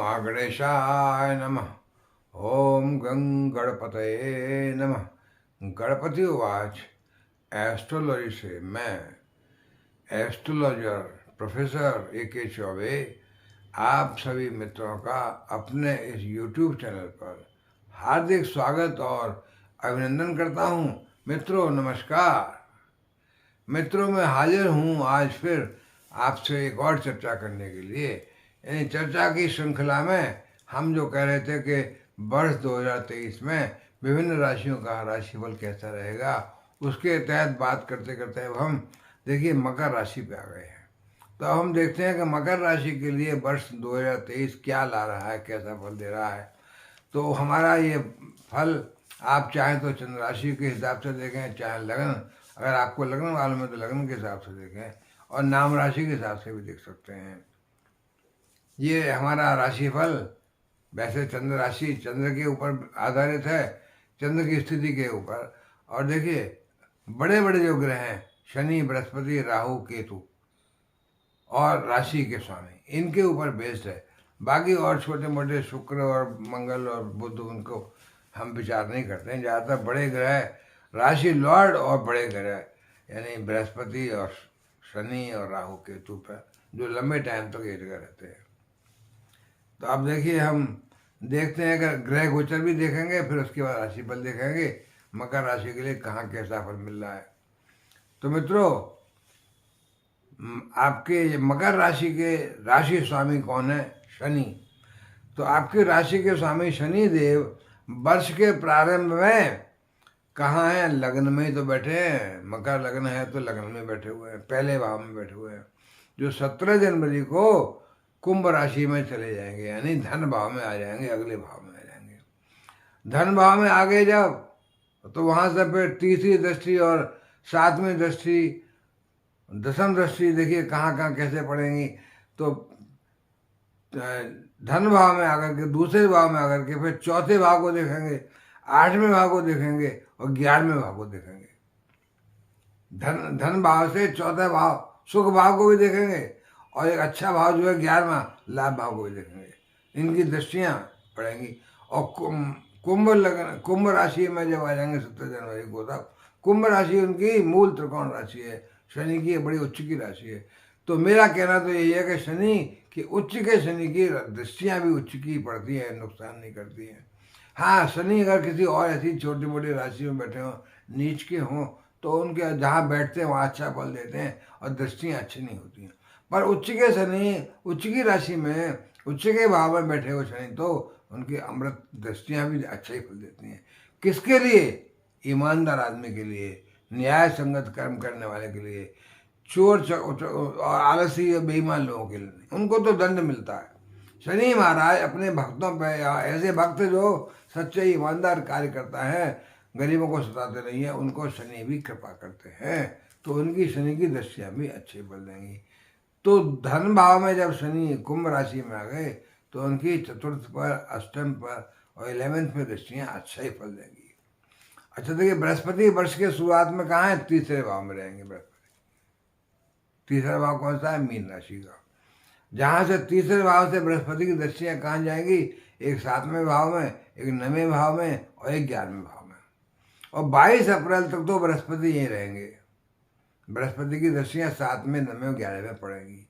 महागणेशाय नमः। ओम गणपतये नमः। गणपति उवाच। एस्ट्रोलॉजी से मैं एस्ट्रोलॉजर प्रोफेसर A.K. चौबे आप सभी मित्रों का अपने इस YouTube चैनल पर हार्दिक स्वागत और अभिनंदन करता हूँ। मित्रों नमस्कार। मित्रों मैं हाजिर हूँ आज फिर आपसे एक और चर्चा करने के लिए। यानी चर्चा की श्रृंखला में हम जो कह रहे थे कि वर्ष 2023 में विभिन्न राशियों का राशिफल कैसा रहेगा, उसके तहत बात करते करते अब हम देखिए मकर राशि पे आ गए हैं। तो अब हम देखते हैं कि मकर राशि के लिए वर्ष 2023 क्या ला रहा है, कैसा फल दे रहा है। तो हमारा ये फल आप चाहें तो चंद्र राशि के हिसाब से देखें, चाहे लग्न, अगर आपको लग्न मालूम है तो लग्न के हिसाब से देखें, और नाम राशि के हिसाब से भी देख सकते हैं। ये हमारा राशिफल वैसे चंद्र राशि चंद्र के ऊपर आधारित है, चंद्र की स्थिति के ऊपर। और देखिए बड़े बड़े जो ग्रह हैं शनि, बृहस्पति, राहु, केतु और राशि के स्वामी, इनके ऊपर बेस्ड है। बाकी और छोटे मोटे शुक्र और मंगल और बुध उनको हम विचार नहीं करते हैं। ज़्यादातर बड़े ग्रह राशि लॉर्ड और बड़े ग्रह यानी बृहस्पति और शनि और राहु केतु पर जो लंबे टाइम तक ये जगह रहते हैं। तो अब देखिए हम देखते हैं कि ग्रह गोचर भी देखेंगे, फिर उसके बाद राशिफल देखेंगे मकर राशि के लिए कहाँ कैसा फल मिल रहा है। तो मित्रों आपके मकर राशि के राशि स्वामी कौन है? शनि। तो आपकी राशि के स्वामी शनि देव वर्ष के प्रारंभ में कहाँ हैं? लग्न में ही तो बैठे हैं। मकर लग्न है तो लग्न में बैठे हुए हैं, पहले भाव में बैठे हुए हैं, जो 17 जनवरी को कुंभ राशि में चले जाएंगे, यानी धन भाव में आ जाएंगे, अगले भाव में आ जाएंगे। धन भाव में आ गए जब, तो वहाँ से फिर तीसरी दृष्टि और सातवीं दृष्टि, दसम दृष्टि देखिए कहाँ कहाँ कैसे पड़ेंगी। तो धन भाव में आकर के, दूसरे भाव में आकर के फिर चौथे भाव को देखेंगे, 8वें भाव को देखेंगे और 11वें भाव को देखेंगे। धन भाव से चौथा भाव सुख भाव को भी देखेंगे, और एक अच्छा भाव जो है 11वां लाभ भाव को भी देखेंगे। इनकी दृष्टियाँ पड़ेंगी। और कुंभ राशि में जब आ जाएंगे 17 जनवरी को, तब कुंभ राशि उनकी मूल त्रिकोण राशि है, शनि की बड़ी उच्च की राशि है। तो मेरा कहना तो यही है कि शनि की दृष्टियाँ भी उच्च की पड़ती हैं, नुकसान नहीं करती हैं। हाँ, शनि अगर किसी और ऐसी छोटी मोटी राशि में बैठे हों, नीच के हों, तो उनके जहाँ बैठते हैं वहाँ अच्छा फल देते हैं और दृष्टियाँ अच्छी नहीं होती हैं। पर उच्च के शनि, उच्च की राशि में, उच्च के भाव में बैठे हुए शनि, तो उनकी अमृत दृष्टियाँ भी अच्छा ही फल देती हैं। किसके लिए? ईमानदार आदमी के लिए, न्याय संगत कर्म करने वाले के लिए, चोर और आलसी बेईमान लोगों के लिए नहीं, उनको तो दंड मिलता है। शनि महाराज अपने भक्तों पे, या ऐसे भक्त जो सच्चे ईमानदार कार्य करता है, गरीबों को सताते नहीं है, उनको शनि भी कृपा करते हैं। तो उनकी शनि की दृष्टियाँ भी अच्छी बन देंगी। तो धन भाव में जब शनि कुंभ राशि में आ गए, तो उनकी चतुर्थ पर, अष्टम पर और 11वें पर दृष्टियाँ अच्छा ही फल देंगी। अच्छा देखिए, बृहस्पति वर्ष के शुरुआत में कहाँ है? तीसरे भाव में रहेंगे बृहस्पति। तीसरा भाव कौन सा है? मीन राशि का। जहाँ से तीसरे भाव से बृहस्पति की दृष्टियाँ कहाँ जाएंगी? एक 7वें भाव में, एक 9वें भाव में और एक 11वें भाव में। और 22 अप्रैल तक तो बृहस्पति यहीं रहेंगे। बृहस्पति की दृष्टियाँ 7वें, 9वें और 11वें पड़ेंगी।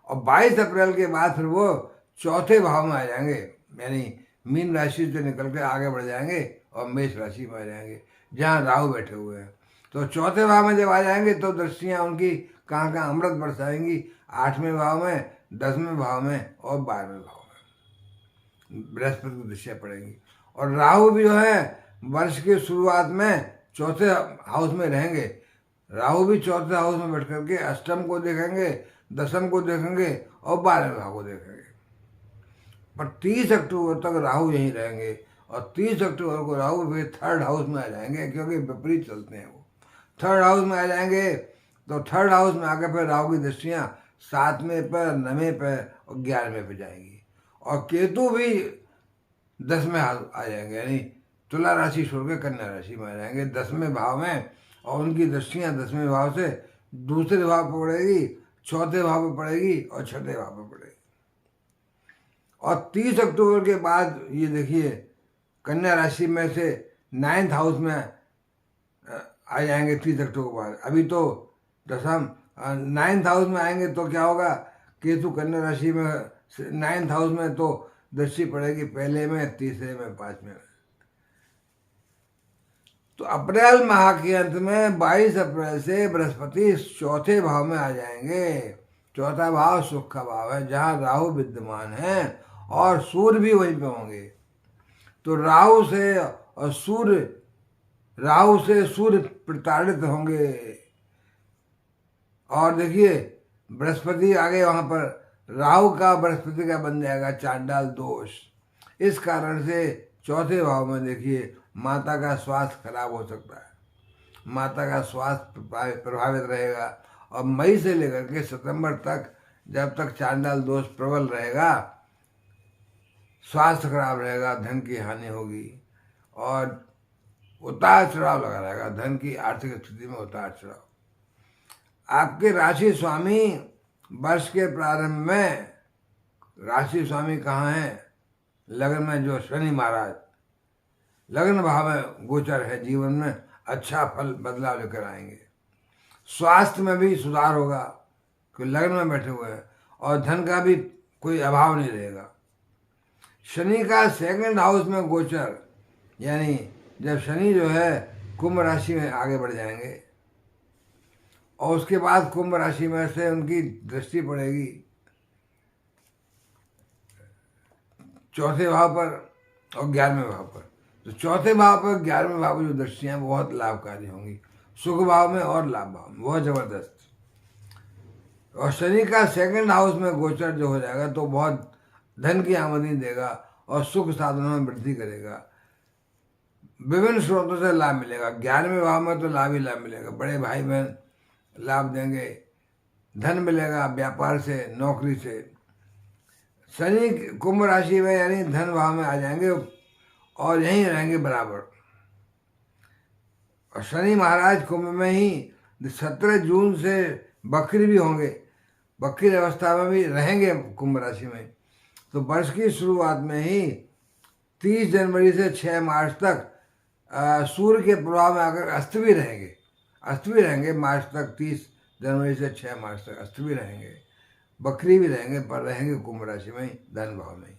और 22 अप्रैल के बाद फिर वो चौथे भाव में आ जाएंगे, यानी मीन राशि से निकल के आगे बढ़ जाएंगे और मेष राशि में आ जाएंगे, जहाँ राहु बैठे हुए हैं। तो चौथे भाव में जब आ जाएंगे तो दृष्टियाँ उनकी कहाँ कहाँ अमृत बरसाएंगी? 8वें भाव में, 10वें भाव में और 12वें भाव में बृहस्पति की दृष्टियाँ पड़ेंगी। और राहु भी जो है वर्ष की शुरुआत में चौथे हाउस में रहेंगे। राहु भी चौथे हाउस में बैठ करके अष्टम को देखेंगे, दसम को देखेंगे और 12वें भाव को देखेंगे। पर 30 अक्टूबर तक राहु यहीं रहेंगे, और 30 अक्टूबर को राहु फिर थर्ड हाउस में आ जाएंगे, क्योंकि विपरीत चलते हैं वो। थर्ड हाउस में आ जाएंगे, तो थर्ड हाउस में आकर फिर राहु की दृष्टियाँ 7वें पर, 9वें पर और 11वें पर जाएंगी। और केतु भी 10वें हाउस आ जाएंगे, यानी तुला राशि छोड़ के कन्या राशि में आ जाएंगे 10वें भाव में। और उनकी दृष्टियाँ 10वें भाव से दूसरे भाव पर पड़ेगी, चौथे भाव पर पड़ेगी और छठे भाव पर पड़ेगी। और 30 अक्टूबर के बाद ये देखिए कन्या राशि में से 9th हाउस में आ जाएंगे 30 अक्टूबर के बाद। अभी तो दशम 9th हाउस में आएंगे तो क्या होगा, केतु कन्या राशि में 9th हाउस में तो दृष्टि पड़ेगी, पहले में, तीसरे में, 5वें में। तो अप्रैल माह के अंत में 22 अप्रैल से बृहस्पति 4थे भाव में आ जाएंगे। 4था भाव सुख का भाव है, जहां राहु विद्यमान है और सूर्य भी वहीं पे होंगे। तो राहु से सूर्य प्रताड़ित होंगे। और देखिए बृहस्पति आगे वहां पर राहु का बृहस्पति का बन जाएगा चांडाल दोष। इस कारण से 4थे भाव में देखिए माता का स्वास्थ्य खराब हो सकता है, माता का स्वास्थ्य प्रभावित रहेगा। और मई से लेकर के सितंबर तक, जब तक चांडाल दोष प्रबल रहेगा, स्वास्थ्य खराब रहेगा, धन की हानि होगी और उतार चढ़ाव लगा रहेगा, धन की आर्थिक स्थिति में उतार चढ़ाव। आपके राशि स्वामी वर्ष के प्रारंभ में, राशि स्वामी कहाँ हैं, लग्न में जो शनि महाराज लग्न भाव में गोचर है, जीवन में अच्छा फल बदलाव लेकर आएंगे। स्वास्थ्य में भी सुधार होगा कि लग्न में बैठे हुए हैं, और धन का भी कोई अभाव नहीं रहेगा। शनि का 2nd हाउस में गोचर, यानी जब शनि जो है कुंभ राशि में आगे बढ़ जाएंगे और उसके बाद कुंभ राशि में से उनकी दृष्टि पड़ेगी 4थे भाव पर और 11वें भाव पर। तो 4थे भाव पर 11वें भाव की जो दृष्टियां बहुत लाभकारी होंगी, सुख भाव में और लाभ भाव में, बहुत जबरदस्त। और शनि का 2nd हाउस में गोचर जो हो जाएगा तो बहुत धन की आमदनी देगा और सुख साधनों में वृद्धि करेगा, विभिन्न स्रोतों से लाभ मिलेगा। 11वें भाव में तो लाभ ही लाभ मिलेगा, बड़े भाई बहन लाभ देंगे, धन मिलेगा व्यापार से, नौकरी से। शनि कुंभ राशि में यानी धन भाव में आ जाएंगे और यहीं रहेंगे बराबर। और शनि महाराज कुंभ में ही 17 जून से बकरी भी होंगे, बकरी अवस्था में भी रहेंगे कुंभ राशि में। तो वर्ष की शुरुआत में ही 30 जनवरी से 6 मार्च तक सूर्य के प्रभाव में आकर अस्त भी रहेंगे मार्च तक, 30 जनवरी से 6 मार्च तक अस्त भी रहेंगे, बकरी भी रहेंगे, पर रहेंगे कुंभ राशि में, धन भाव में।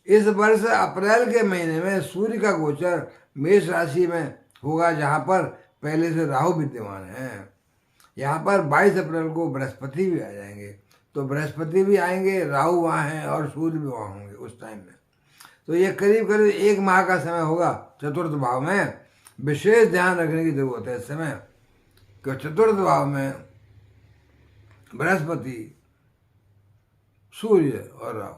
इस वर्ष अप्रैल के महीने में सूर्य का गोचर मेष राशि में होगा, जहां पर पहले से राहु विद्यमान है। यहाँ पर 22 अप्रैल को बृहस्पति भी आ जाएंगे। तो बृहस्पति भी आएंगे, राहु वहाँ हैं और सूर्य भी वहाँ होंगे उस टाइम में। तो ये करीब करीब 1 माह का समय होगा 4th भाव में। विशेष ध्यान रखने की जरूरत है इस समय कि 4th भाव में बृहस्पति, सूर्य और राहु,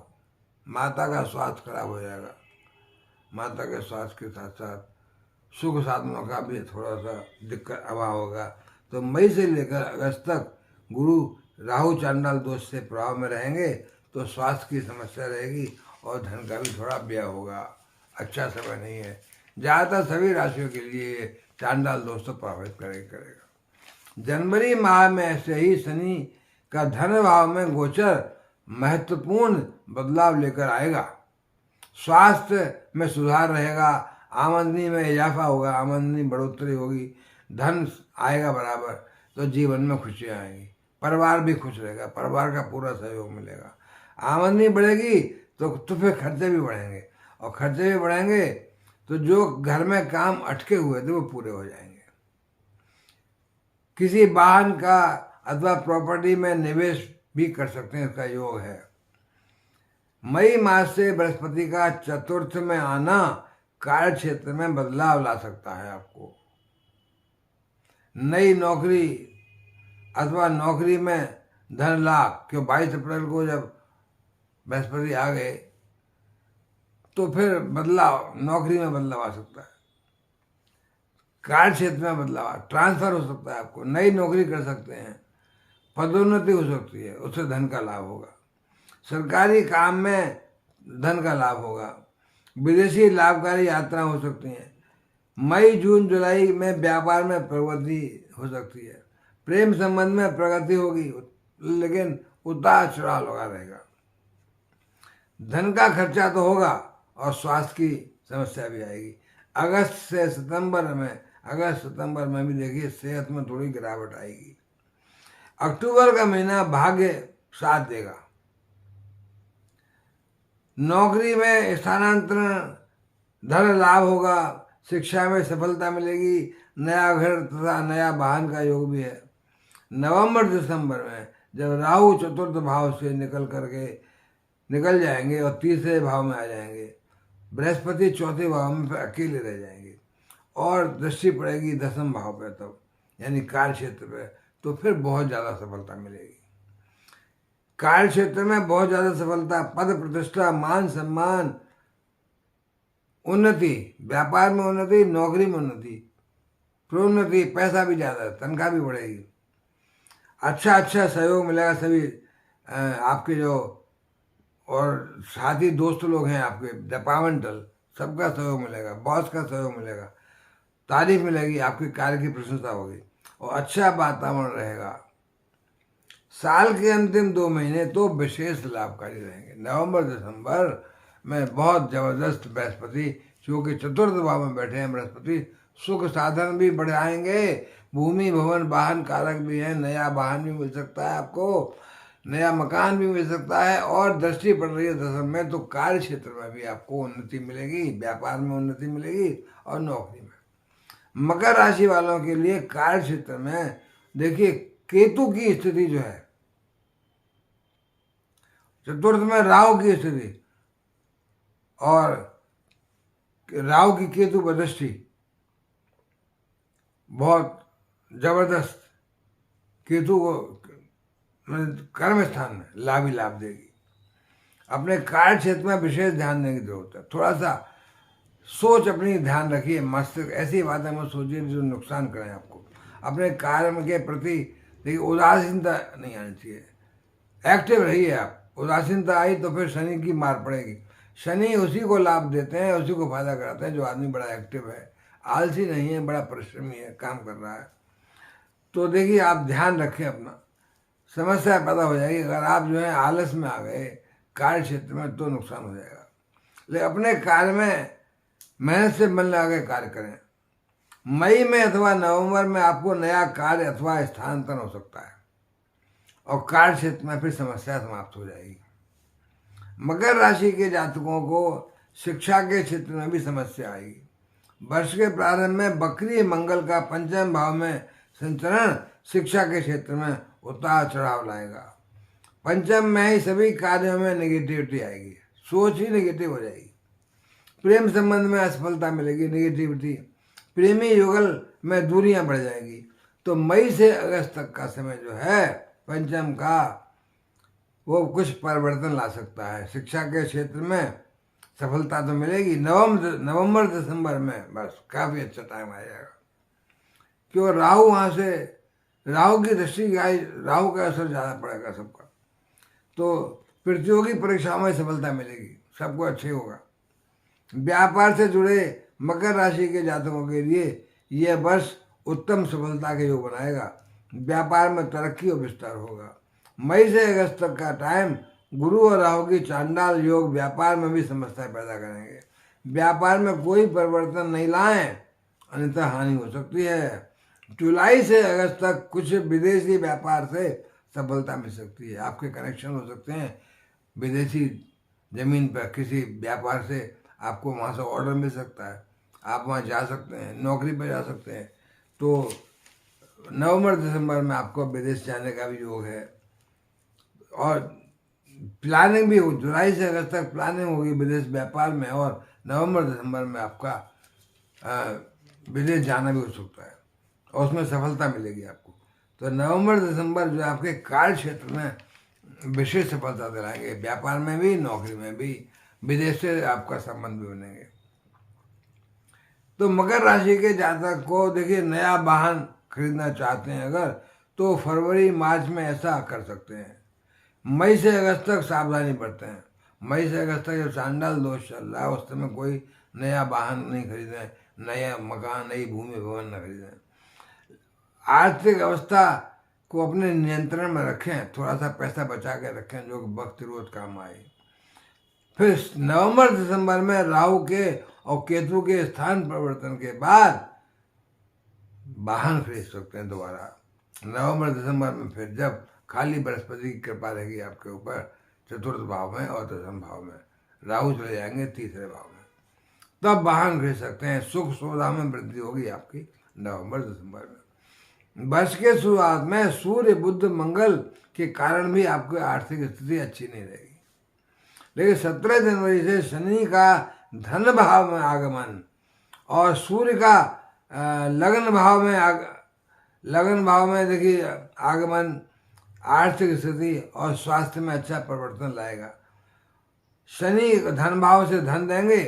माता का स्वास्थ्य खराब हो जाएगा। माता के स्वास्थ्य के साथ साथ सुख साधनों का भी थोड़ा सा दिक्कत अभाव होगा। तो मई से लेकर अगस्त तक गुरु राहु चांडाल दोष से प्रभाव में रहेंगे, तो स्वास्थ्य की समस्या रहेगी और धन का भी थोड़ा व्यय होगा। अच्छा समय नहीं है। ज़्यादातर सभी राशियों के लिए चांडाल दोष तो प्रभावित करेगा। जनवरी माह में ऐसे ही शनि का धन भाव में गोचर महत्वपूर्ण बदलाव लेकर आएगा। स्वास्थ्य में सुधार रहेगा, आमदनी में इजाफा होगा, आमदनी बढ़ोतरी होगी, धन आएगा बराबर, तो जीवन में खुशियाँ आएंगी, परिवार भी खुश रहेगा, परिवार का पूरा सहयोग मिलेगा। आमदनी बढ़ेगी तो फिर खर्चे भी बढ़ेंगे, और खर्चे भी बढ़ेंगे तो जो घर में काम अटके हुए थे वो पूरे हो जाएंगे। किसी वाहन का अथवा प्रॉपर्टी में निवेश भी कर सकते हैं, इसका योग है। मई मास से बृहस्पति का 4th में आना कार्य क्षेत्र में बदलाव ला सकता है। आपको नई नौकरी अथवा नौकरी में धन लाभ, क्यों 22 अप्रैल को जब बृहस्पति आ गए तो फिर बदलाव, नौकरी में बदलाव आ सकता है, कार्य क्षेत्र में बदलाव, ट्रांसफर हो सकता है, आपको नई नौकरी कर सकते हैं, पदोन्नति हो सकती है, उससे धन का लाभ होगा। सरकारी काम में धन का लाभ होगा। विदेशी लाभकारी यात्रा हो सकती हैं। मई जून जुलाई में व्यापार में प्रगति हो सकती है। प्रेम संबंध में प्रगति होगी, लेकिन उतार चढ़ाव लगा रहेगा। धन का खर्चा तो होगा और स्वास्थ्य की समस्या भी आएगी। अगस्त सितंबर में भी देखिए सेहत में थोड़ी गिरावट आएगी। अक्टूबर का महीना भाग्य साथ देगा। नौकरी में स्थानांतरण, धन लाभ होगा, शिक्षा में सफलता मिलेगी, नया घर तथा नया वाहन का योग भी है। नवंबर दिसंबर में जब राहु चतुर्थ भाव से निकल जाएंगे और तीसरे भाव में आ जाएंगे, बृहस्पति चौथे भाव में फिर अकेले रह जाएंगे और दृष्टि पड़ेगी दसम भाव पे, तब यानी कार्य क्षेत्र पे, तो फिर बहुत ज़्यादा सफलता मिलेगी। कार्य क्षेत्र में बहुत ज़्यादा सफलता, पद प्रतिष्ठा, मान सम्मान, उन्नति, व्यापार में उन्नति, नौकरी में उन्नति, प्रोन्नति, पैसा भी ज़्यादा, तनख्वाह भी बढ़ेगी, अच्छा सहयोग मिलेगा। सभी आपके जो और साथी दोस्त लोग हैं आपके डिपार्टमेंटल, सबका सहयोग मिलेगा, बॉस का सहयोग मिलेगा, तारीफ मिलेगी, आपके कार्य की प्रशंसा होगी और अच्छा वातावरण रहेगा। साल के अंतिम 2 महीने तो विशेष लाभकारी रहेंगे। नवंबर दिसंबर में बहुत जबरदस्त बृहस्पति, क्योंकि चतुर्थ भाव में बैठे हैं बृहस्पति, सुख साधन भी बढ़ाएंगे, भूमि भवन वाहन कारक भी हैं, नया वाहन भी मिल सकता है आपको, नया मकान भी मिल सकता है, और दृष्टि पड़ रही है दसम में, तो कार्य क्षेत्र में भी आपको उन्नति मिलेगी, व्यापार में उन्नति मिलेगी और नौकरी में। मकर राशि वालों के लिए कार्य क्षेत्र में देखिए केतु की स्थिति जो है, चतुर्थ में राहु की स्थिति और राहु की केतु पर दृष्टि बहुत जबरदस्त, केतु को कर्म स्थान में लाभ ही लाभ देगी। अपने कार्य क्षेत्र में विशेष ध्यान देने की जरूरत है। थोड़ा सा सोच अपनी ध्यान रखिए, मस्तिष्क ऐसी बातें मत सोचिए जो नुकसान करें आपको। अपने कार्य के प्रति देखिए उदासीनता नहीं आनी चाहिए, एक्टिव रहिए आप। उदासीनता आई तो फिर शनि की मार पड़ेगी। शनि उसी को लाभ देते हैं, उसी को फायदा कराते हैं जो आदमी बड़ा एक्टिव है, आलसी नहीं है, बड़ा परिश्रमी है, काम कर रहा है। तो देखिए आप ध्यान रखें अपना, समस्या पैदा हो जाएगी अगर आप जो है आलस में आ गए कार्य क्षेत्र में, तो नुकसान हो जाएगा। लेकिन अपने कार्य में मेहनत से मन लगा के कार्य करें। मई में अथवा नवंबर में आपको नया कार्य अथवा स्थानांतरण हो सकता है और कार्य क्षेत्र में फिर समस्या समाप्त हो जाएगी। मकर राशि के जातकों को शिक्षा के क्षेत्र में भी समस्या आएगी। वर्ष के प्रारंभ में बकरी मंगल का पंचम भाव में संचरण शिक्षा के क्षेत्र में उतार चढ़ाव लाएगा। पंचम में ही सभी कार्यों में नेगेटिविटी आएगी, सोच ही नेगेटिव हो जाएगी। प्रेम संबंध में असफलता मिलेगी, नेगेटिविटी, प्रेमी युगल में दूरियां बढ़ जाएगी। तो मई से अगस्त तक का समय जो है पंचम का, वो कुछ परिवर्तन ला सकता है। शिक्षा के क्षेत्र में सफलता तो मिलेगी। नवंबर दिसंबर में बस काफ़ी अच्छा टाइम आ जाएगा, क्यों राहु वहाँ से, राहु की दृष्टि, राहु का असर ज़्यादा पड़ेगा सबका, तो प्रतियोगी परीक्षाओं में सफलता मिलेगी, सबको अच्छे होगा। व्यापार से जुड़े मकर राशि के जातकों के लिए यह वर्ष उत्तम सफलता के योग बनाएगा। व्यापार में तरक्की और विस्तार होगा। मई से अगस्त तक का टाइम गुरु और राहु की चांडाल योग व्यापार में भी समस्या पैदा करेंगे। व्यापार में कोई परिवर्तन नहीं लाएं, अन्यथा हानि हो सकती है। जुलाई से अगस्त तक कुछ विदेशी व्यापार से सफलता मिल सकती है। आपके कनेक्शन हो सकते हैं विदेशी जमीन पर, किसी व्यापार से आपको वहाँ से ऑर्डर मिल सकता है, आप वहाँ जा सकते हैं, नौकरी पर जा सकते हैं। तो नवंबर दिसंबर में आपको विदेश जाने का भी योग है और प्लानिंग भी हो। जुलाई से अगस्त तक प्लानिंग होगी विदेश व्यापार में, और नवंबर दिसंबर में आपका विदेश जाना भी हो सकता है और उसमें सफलता मिलेगी आपको। तो नवंबर दिसंबर जो आपके कार्य क्षेत्र में विशेष सफलता दिलाएंगे, व्यापार में भी, नौकरी में भी, विदेश से आपका संबंध भी बनेंगे। तो मकर राशि के जातक को देखिए नया वाहन खरीदना चाहते हैं अगर, तो फरवरी मार्च में ऐसा कर सकते हैं। मई से अगस्त तक सावधानी बरतें हैं। मई से अगस्त तक जब चांडाल दोष चल रहा है उस समय कोई नया वाहन नहीं खरीदें, नया मकान, नई भूमि भवन न खरीदें। आर्थिक अवस्था को अपने नियंत्रण में रखें, थोड़ा सा पैसा बचा के रखें जो कि वक्त रोज काम आए। फिर नवंबर दिसंबर में राहु के और केतु के स्थान परिवर्तन के बाद वाहन खरीद सकते हैं दोबारा। नवंबर दिसंबर में फिर जब खाली बृहस्पति की कृपा रहेगी आपके ऊपर चतुर्थ भाव में और दशम भाव में, राहु चले जाएंगे तीसरे भाव में, तब वाहन खरीद सकते हैं। सुख सुविधा में वृद्धि होगी आपकी नवंबर दिसंबर में। वर्ष के शुरुआत में सूर्य बुध मंगल के कारण भी आपकी आर्थिक स्थिति अच्छी नहीं रहेगी, लेकिन 17 जनवरी से शनि का धन भाव में आगमन और सूर्य का लगन भाव में देखिए आगमन आर्थिक स्थिति और स्वास्थ्य में अच्छा परिवर्तन लाएगा। शनि धन भाव से धन देंगे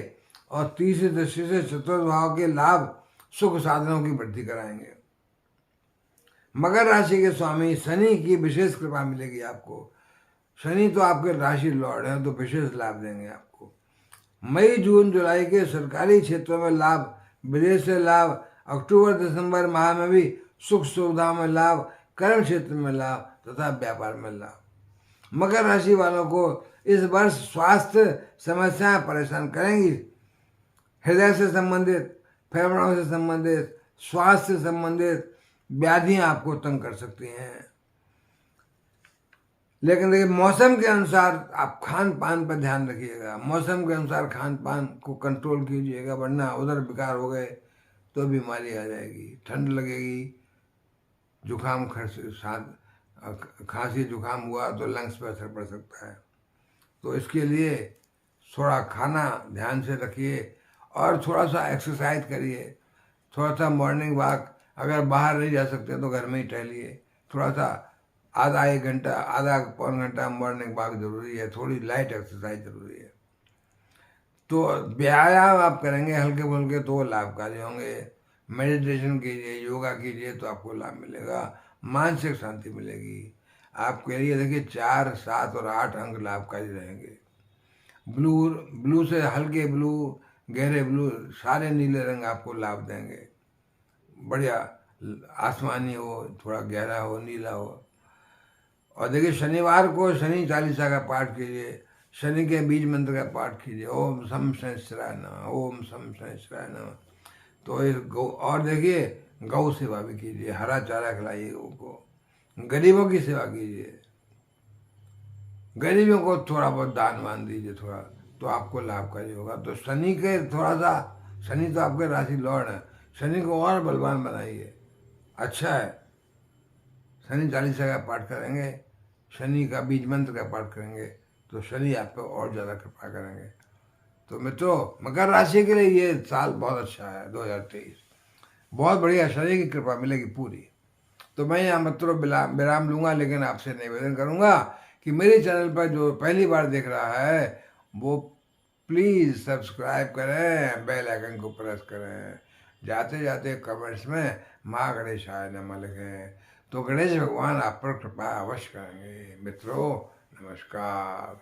और तीसरी दृष्टि से चतुर्थ भाव के लाभ सुख साधनों की वृद्धि कराएंगे। मकर राशि के स्वामी शनि की विशेष कृपा मिलेगी आपको। शनि तो आपके राशि लॉर्ड हैं, तो विशेष लाभ देंगे आपको। मई जून जुलाई के सरकारी क्षेत्रों में लाभ, विदेश से लाभ, अक्टूबर दिसंबर माह में भी सुख सुविधा में लाभ, कर्म क्षेत्र में लाभ तथा व्यापार में लाभ। मकर राशि वालों को इस वर्ष स्वास्थ्य समस्याएं परेशान करेंगी। हृदय से संबंधित, फेफड़ों से संबंधित, स्वास्थ्य से संबंधित व्याधियां आपको तंग कर सकती हैं। लेकिन देखिए मौसम के अनुसार आप खान पान पर ध्यान रखिएगा। मौसम के अनुसार खान पान को कंट्रोल कीजिएगा, वरना उधर विकार हो गए तो बीमारी आ जाएगी। ठंड लगेगी, जुकाम खांसी जुकाम हुआ तो लंग्स पर असर पड़ सकता है। तो इसके लिए थोड़ा खाना ध्यान से रखिए और थोड़ा सा एक्सरसाइज करिए। थोड़ा सा मॉर्निंग वॉक, अगर बाहर नहीं जा सकते तो घर में ही टहलिए। थोड़ा सा आधा एक घंटा, आधा पौन घंटा मॉर्निंग वॉक जरूरी है। थोड़ी लाइट एक्सरसाइज जरूरी है। तो व्यायाम आप करेंगे हल्के फुल्के तो वो लाभकारी होंगे। मेडिटेशन कीजिए, योगा कीजिए तो आपको लाभ मिलेगा, मानसिक शांति मिलेगी। आपके लिए देखिए 4, 7 और 8 अंक लाभकारी रहेंगे। ब्लू से हल्के ब्लू, गहरे ब्लू, सारे नीले रंग आपको लाभ देंगे। बढ़िया आसमानी हो, थोड़ा गहरा हो, नीला हो। और देखिए शनिवार को शनि चालीसा का पाठ कीजिए, शनि के बीज मंत्र का पाठ कीजिए, ओम शम शनिश्चराय नमः, ओम शम शनिश्चराय नमः। तो इस गौ, और देखिए गौ सेवा भी कीजिए, हरा चारा खिलाइए गौ को। गरीबों की सेवा कीजिए, गरीबों को थोड़ा बहुत दान वान दीजिए थोड़ा, तो आपको लाभकारी होगा। तो शनि के थोड़ा सा, शनि तो आपके राशि लॉर्ड है, शनि को और बलवान बनाइए। अच्छा है, शनि चालीसा का पाठ करेंगे, शनि का बीज मंत्र का पाठ करेंगे तो शनि आप पे और ज़्यादा कृपा करेंगे। तो मित्रों, मकर राशि के लिए ये साल बहुत अच्छा है 2023, बहुत बढ़िया, शनि की कृपा मिलेगी पूरी। तो मैं यहाँ मित्रों विराम लूँगा, लेकिन आपसे निवेदन करूँगा कि मेरे चैनल पर जो पहली बार देख रहा है वो प्लीज़ सब्सक्राइब करें, बेल आइकन को प्रेस करें, जाते जाते कमेंट्स में माँ गणेशाय नमः लिखें, तो गणेश भगवान आप पर कृपा अवश्य करेंगे। मित्रों नमस्कार।